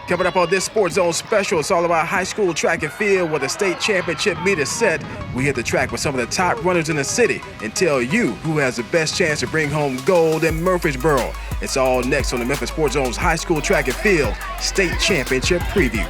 Coming up on this Sports Zone special, it's all about high school track and field where the state championship meet is set. We hit the track with some of the top runners in the city and tell you who has the best chance to bring home gold in Murfreesboro. It's all next on the Memphis Sports Zone's high school track and field state championship preview.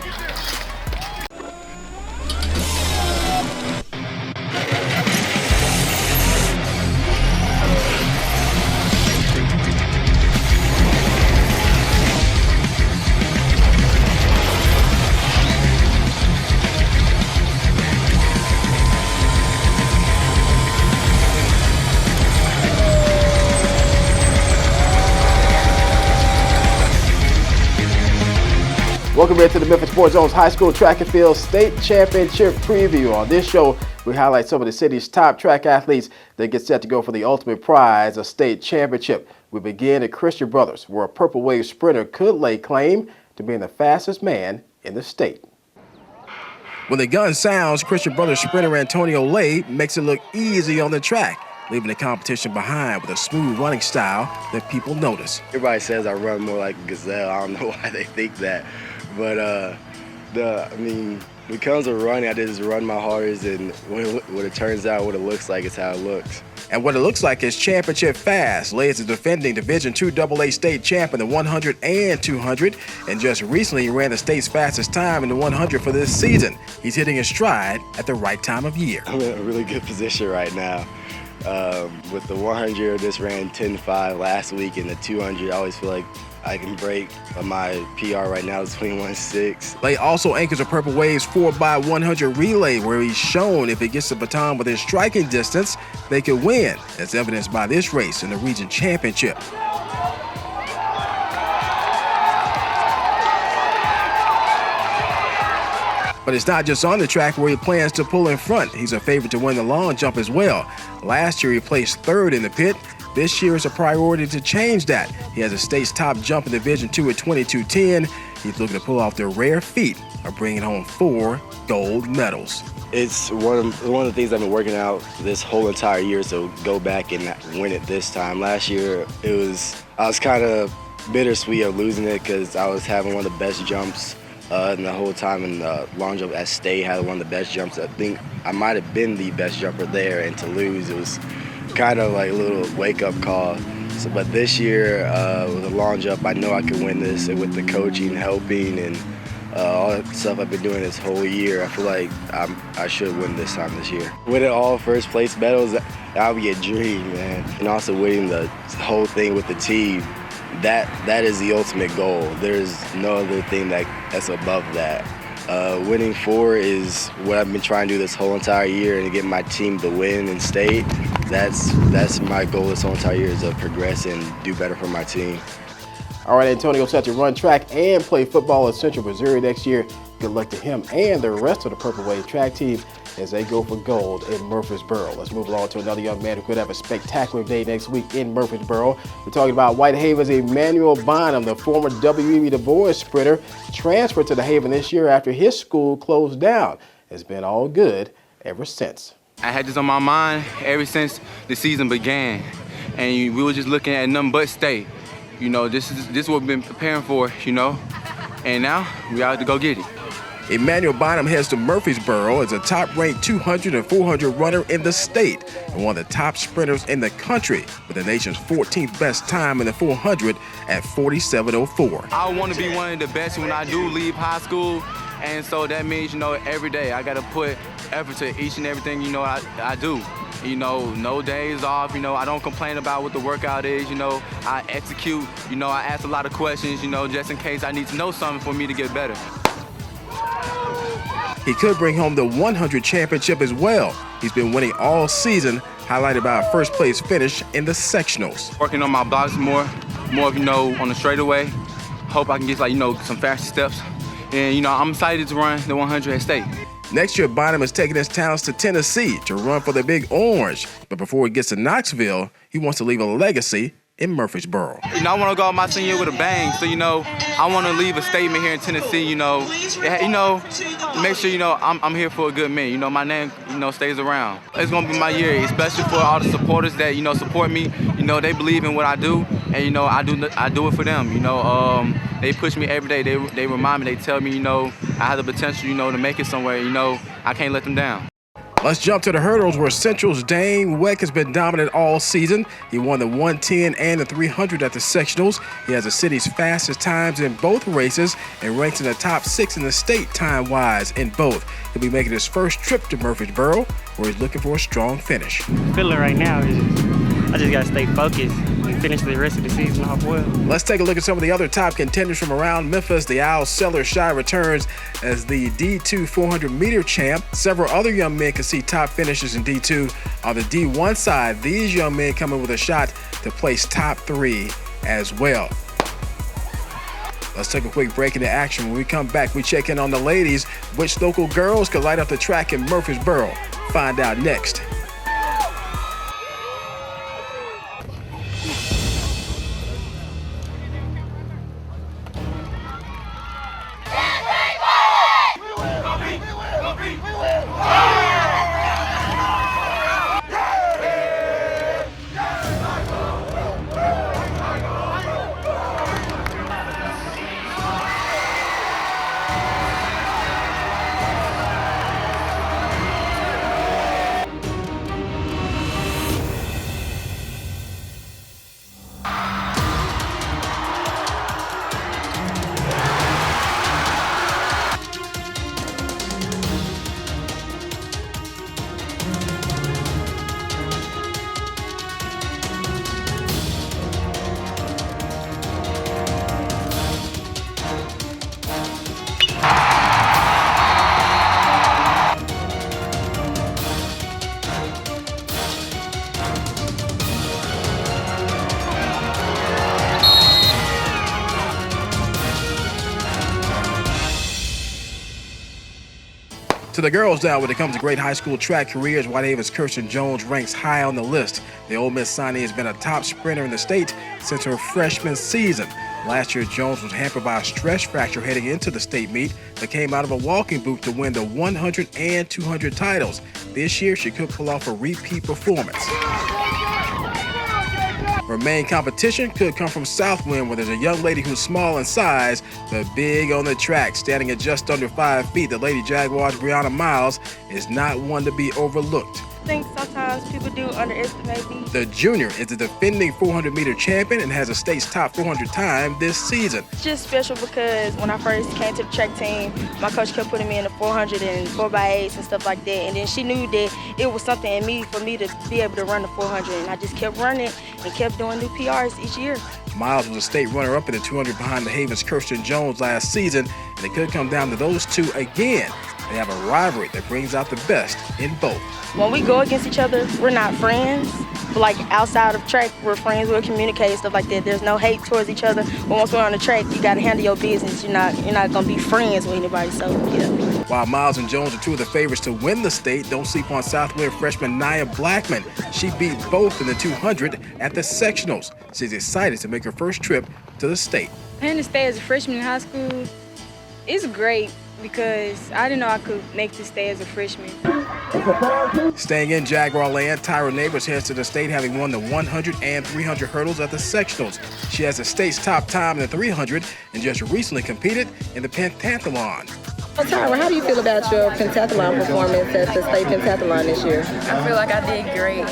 Welcome back to the Memphis Sports Zone's high school track and field state championship preview. On this show, we highlight some of the city's top track athletes that get set to go for the ultimate prize, a state championship. We begin at Kirstin Brothers, where a Purple Wave sprinter could lay claim to being the fastest man in the state. When the gun sounds, Kirstin Brothers sprinter Antonio Lay makes it look easy on the track, leaving the competition behind with a smooth running style that people notice. Everybody says I run more like a gazelle. I don't know why they think that. But when it comes to running, I just run my hardest, and what it turns out, what it looks like is how it looks. And what it looks like is championship fast. Lay is the defending Division II AA state champ in the 100 and 200, and just recently he ran the state's fastest time in the 100 for this season. He's hitting his stride at the right time of year. I'm in a really good position right now. With the 100, I just ran 10.5 last week, and the 200, I always feel like I can break. My PR right now is 21.6. Lay also anchors a Purple Wave's 4x100 relay, where he's shown if he gets the baton within striking distance, they could win, as evidenced by this race in the region championship. But it's not just on the track where he plans to pull in front. He's a favorite to win the long jump as well. Last year he placed third in the pit. This year is a priority to change that. He has a state's top jump in Division II at 22.10. He's looking to pull off the rare feat of bringing home 4 gold medals. It's one of the things I've been working out this whole entire year, so go back and win it this time. Last year I was kind of bittersweet of losing it because I was having one of the best jumps and the whole time in the long jump at state. Had one of the best jumps. I think I might have been the best jumper there, and to lose, it was kind of like a little wake-up call. But this year, with the long jump, I know I could win this, and with the coaching, helping, and all that stuff I've been doing this whole year, I feel like I should win this time this year. Winning all first place medals, that would be a dream, man. And also winning the whole thing with the team, that is the ultimate goal. There's no other thing that's above that. Winning 4 is what I've been trying to do this whole entire year, and to get my team to win in state. That's my goal this whole entire year, is to progress and do better for my team. All right, Antonio set to run track and play football in Central Missouri next year. Good luck to him and the rest of the Purple Wave track team as they go for gold in Murfreesboro. Let's move along to another young man who could have a spectacular day next week in Murfreesboro. We're talking about Whitehaven's Emmanuel Bynum, the former WEB Du Bois sprinter, transferred to the Haven this year after his school closed down. It's been all good ever since. I had this on my mind ever since the season began, and we were just looking at nothing but state. You know, this is what we've been preparing for, you know, and now we out to go get it. Emmanuel Bynum heads to Murfreesboro as a top-ranked 200 and 400 runner in the state and one of the top sprinters in the country with the nation's 14th best time in the 400 at 47.04. I want to be one of the best when I do leave high school, and so that means, you know, every day I got to put effort to each and everything, you know, I do. You know, no days off, you know, I don't complain about what the workout is, you know, I execute, you know, I ask a lot of questions, you know, just in case I need to know something for me to get better. He could bring home the 100 championship as well. He's been winning all season, highlighted by a first place finish in the sectionals. Working on my blocks more, you know, on the straightaway. Hope I can get, like, you know, some faster steps. And, you know, I'm excited to run the 100 at state. Next year, Bynum is taking his talents to Tennessee to run for the Big Orange. But before he gets to Knoxville, he wants to leave a legacy in Murfreesboro. You know, I want to go out my senior year with a bang. So, you know, I want to leave a statement here in Tennessee, you know, make sure, you know, I'm here for a good minute. You know, my name, you know, stays around. It's going to be my year, especially for all the supporters that, you know, support me. You know, they believe in what I do, and, you know, I do it for them. You know, they push me every day. They remind me, they tell me, you know, I have the potential, you know, to make it somewhere. You know, I can't let them down. Let's jump to the hurdles where Central's Dane Weck has been dominant all season. He won the 110 and the 300 at the sectionals. He has the city's fastest times in both races and ranks in the top 6 in the state time-wise in both. He'll be making his first trip to Murfreesboro, where he's looking for a strong finish. Feeling right now is I just gotta stay focused and finish the rest of the season off well. Let's take a look at some of the other top contenders from around Memphis. The Owl Seller Shy returns as the D2 400-meter champ. Several other young men can see top finishes in D2. On the D1 side, these young men coming with a shot to place top 3 as well. Let's take a quick break into action. When we come back, we check in on the ladies. Which local girls could light up the track in Murfreesboro? Find out next. To the girls now, when it comes to great high school track careers, Whitehaven's Kirstin Jones ranks high on the list. The Ole Miss signee has been a top sprinter in the state since her freshman season. Last year, Jones was hampered by a stress fracture heading into the state meet, but came out of a walking boot to win the 100 and 200 titles. This year, she could pull off a repeat performance. Her main competition could come from Southwind, where there's a young lady who's small in size, but big on the track. Standing at just under 5 feet, the Lady Jaguars' Breanna Miles is not one to be overlooked. I think sometimes people do underestimate me. The junior is the defending 400-meter champion and has a state's top 400 time this season. It's just special because when I first came to the track team, my coach kept putting me in the 400 and 4x8s and stuff like that. And then she knew that it was something in me for me to be able to run the 400. And I just kept running and kept doing new PRs each year. Miles was a state runner-up in the 200 behind the Haven's Kirstin Jones last season, and it could come down to those two again. They have a rivalry that brings out the best in both. When we go against each other, we're not friends. But like outside of track, we're friends, we'll communicate, stuff like that. There's no hate towards each other. But once we're on the track, you gotta handle your business. You're not gonna be friends with anybody, so yeah. While Miles and Jones are two of the favorites to win the state, don't sleep on Southwind freshman Nia Blackman. She beat both in the 200 at the sectionals. She's excited to make her first trip to the state. Planning to stay as a freshman in high school is great because I didn't know I could make this stay as a freshman. Staying in Jaguar land, Tyra Neighbors heads to the state having won the 100 and 300 hurdles at the sectionals. She has the state's top time in the 300 and just recently competed in the pentathlon. Well, Tyra, how do you feel about your pentathlon performance at the state pentathlon this year? I feel like I did great,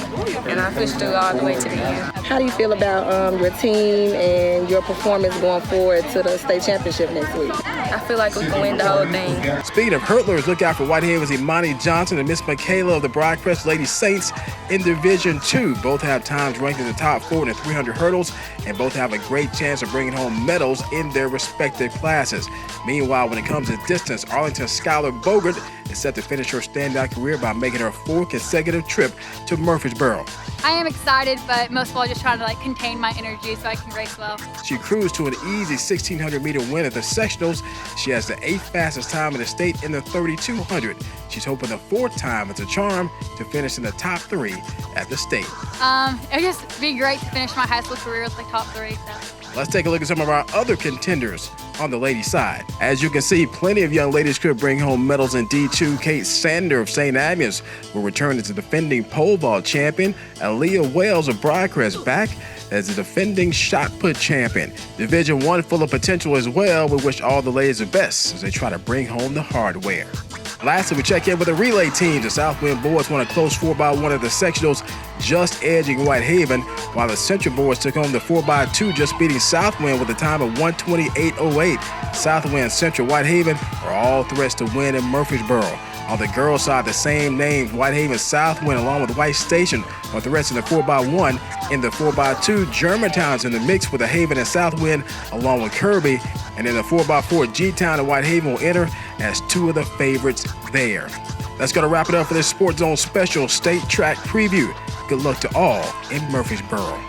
and I pushed through all the way to the end. How do you feel about your team and your performance going forward to the state championship next week? I feel like we can win the whole thing. Speaking of hurdlers, look out for Whitehaven's Imani Johnson and Miss Michaela of the Broadcrest Lady Saints in Division II. Both have times ranked in the top 4 in the 300 hurdles, and both have a great chance of bringing home medals in their respective classes. Meanwhile, when it comes to distance, Arlington's Skylar Bogert is set to finish her standout career by making her 4th consecutive trip to Murfreesboro. I am excited, but most of all just trying to contain my energy so I can race well. She cruised to an easy 1,600-meter win at the sectionals. She has the 8th fastest time in the state in the 3,200. She's hoping the 4th time is a charm to finish in the top 3 at the state. It would just be great to finish my high school career with the top 3. So. Let's take a look at some of our other contenders on the ladies' side. As you can see, plenty of young ladies could bring home medals in D2. Kate Sander of St. Agnes will return as the defending pole vault champion. Aaliyah Wells of Broadcrest back as the defending shot put champion. Division 1 full of potential as well. We wish all the ladies the best as they try to bring home the hardware. Lastly, we check in with the relay teams. The Southwind boys won a close 4x1 of the sectionals, just edging Whitehaven, while the Central boys took home the 4x2, just beating Southwind with a time of 128.08. Southwind, Central, Whitehaven are all threats to win in Murfreesboro. On the girls' side, the same name, Whitehaven, Southwind, along with White Station, are the rest in the 4x1. In the 4x2, Germantown's in the mix with the Haven and Southwind, along with Kirby. And in the 4x4, G-Town and Whitehaven will enter as two of the favorites there. That's going to wrap it up for this Sports Zone special state track preview. Good luck to all in Murfreesboro.